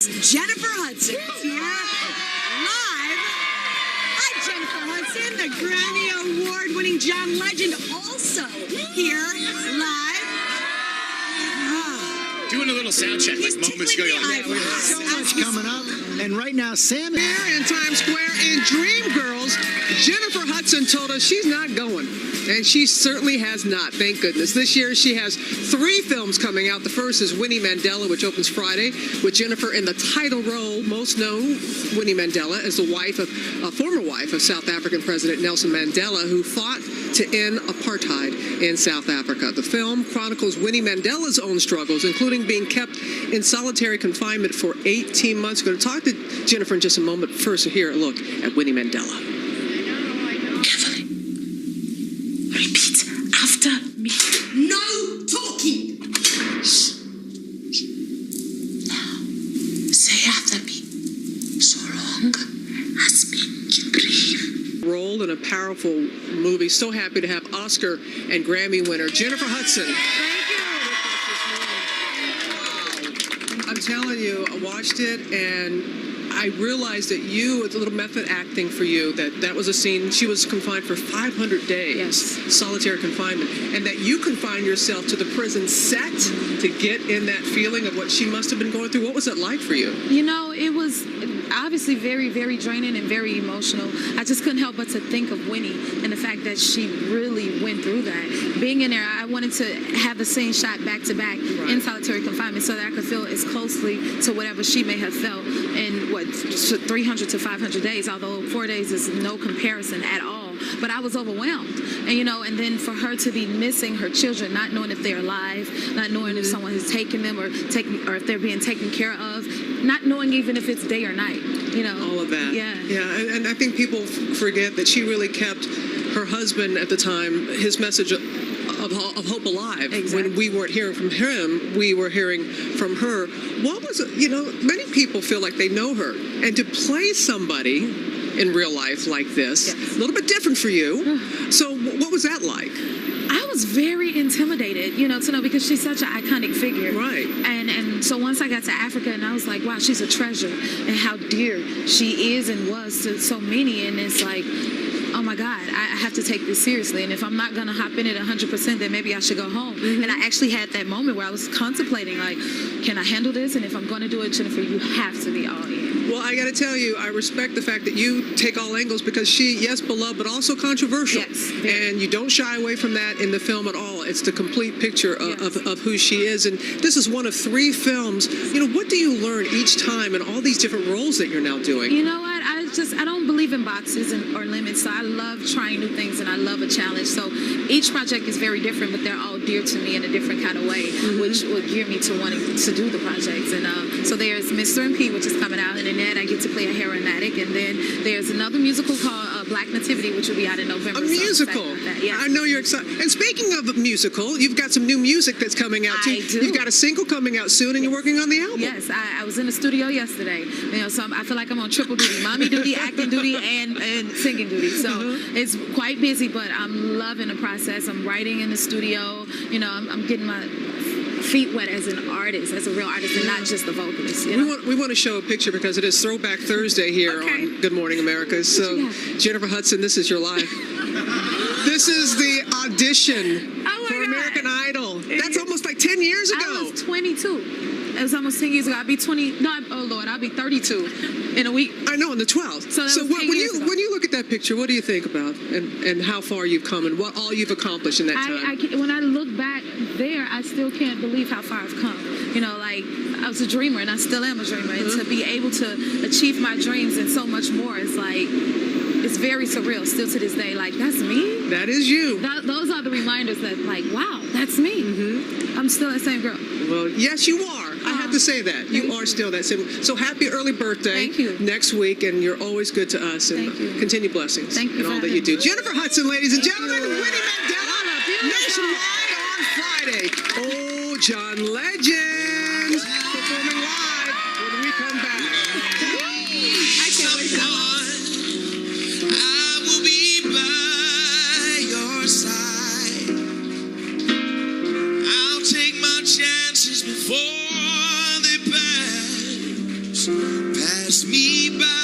Jennifer Hudson is here live. Hi, Jennifer Hudson, the Grammy Award-winning John Legend, also here live. Doing a little sound check like moments ago. Like, we have so much coming up. And right now, Sam is here in Times Square in Dreamgirls. Jennifer Hudson told us she's not going. And she certainly has not, thank goodness. This year she has 3 films coming out. The first is Winnie Mandela, which opens Friday, with Jennifer in the title role. Most know Winnie Mandela as the wife of a former wife of South African President Nelson Mandela, who fought to end apartheid in South Africa. The film chronicles Winnie Mandela's own struggles, including being kept in solitary confinement for 18 months. We're going to talk to Jennifer in just a moment. First, here a look at Winnie Mandela. Carefully. Repeat after me. no talking. Now, say after me. So long as men can breathe. Role in a powerful movie. So happy to have Oscar and Grammy winner Jennifer Hudson. Thank you. I'm telling you, I watched it and I realized that it's a little method acting for you, that was a scene. She was confined for 500 days, yes. Solitary confinement, and that you confined yourself to the prison set to get in that feeling of what she must have been going through. What was it like for you? You know, it was obviously very, very draining and very emotional. I just couldn't help but to think of Winnie and the fact that she really went through that. Being in there, I wanted to have the scene shot back to back in solitary confinement so that I could feel as closely to whatever she may have felt in 300 to 500 days, although 4 days is no comparison at all. But I was overwhelmed. And, you know, and then for her to be missing her children, not knowing if they're alive, not knowing if someone has taken them or if they're being taken care of, not knowing even if it's day or night, you know. All of that. Yeah. Yeah, and I think people forget that she really kept her husband at the time, his message of hope alive. Exactly. When we weren't hearing from him, we were hearing from her. What was it? You know, many people feel like they know her. And to play somebody in real life like this, yes. a little bit different for you. So what was that like? I was very intimidated, you know, to know, because she's such an iconic figure. Right. And so once I got to Africa and I was like, wow, she's a treasure, and how dear she is and was to so many. And it's like, oh my God, I have to take this seriously. And if I'm not going to hop in it 100%, then maybe I should go home. Mm-hmm. And I actually had that moment where I was contemplating, like, can I handle this? And if I'm going to do it, Jennifer, you have to be all in. Well, I got to tell you, I respect the fact that you take all angles, because she, yes, beloved, but also controversial. Yes, very. And you don't shy away from that in the film at all. It's the complete picture of who she is. And this is one of 3 films. You know, what do you learn each time in all these different roles that you're now doing? You know what? I don't believe in boxes or limits, so I love trying new things and I love a challenge. So each project is very different, but they're all dear to me in a different kind of way, which will gear me to wanting to do the projects. And so there's Mr. and P, which is coming out, and in that I get to play a heroin addict. And then there's another musical called Black Nativity, which will be out in November. A musical. Yes. I know you're excited. And speaking of a musical, you've got some new music that's coming out too. I do. You've got a single coming out soon, and you're working on the album. Yes, I was in the studio yesterday. You know, so I feel like I'm on triple duty: mommy duty, acting duty, and singing duty. So it's quite busy, but I'm loving the process. I'm writing in the studio. You know, I'm getting my feet wet as an artist, as a real artist, and not just a vocalist. You know? We want to show a picture because it is Throwback Thursday here on Good Morning America. So, Jennifer Hudson, this is your life. This is the audition for American Idol. That's almost like 10 years ago. I was 22. It was almost 10 years ago. I'll be 20. No, oh Lord, I'll be 32 in a week. I know, on the 12th. So when you look at that picture, what do you think about and how far you've come and what all you've accomplished in that time? When I look back there, I still can't believe how far I've come. You know, like, I was a dreamer and I still am a dreamer. And to be able to achieve my dreams and so much more is like, it's very surreal still to this day. Like, that's me? That is you. Those are the reminders that, like, wow, that's me. I'm still that same girl. Well, yes, you are. I have to say that. You are still that same. So happy early birthday. Thank you. Next week, and you're always good to us. And continue blessings in all that you do. Jennifer Hudson, ladies and gentlemen, Winnie Mandela, nationwide on Friday. Oh, John Legend performing live when we come back. I can't wait to I will be by your side. I'll take my chances before they pass. pass me by.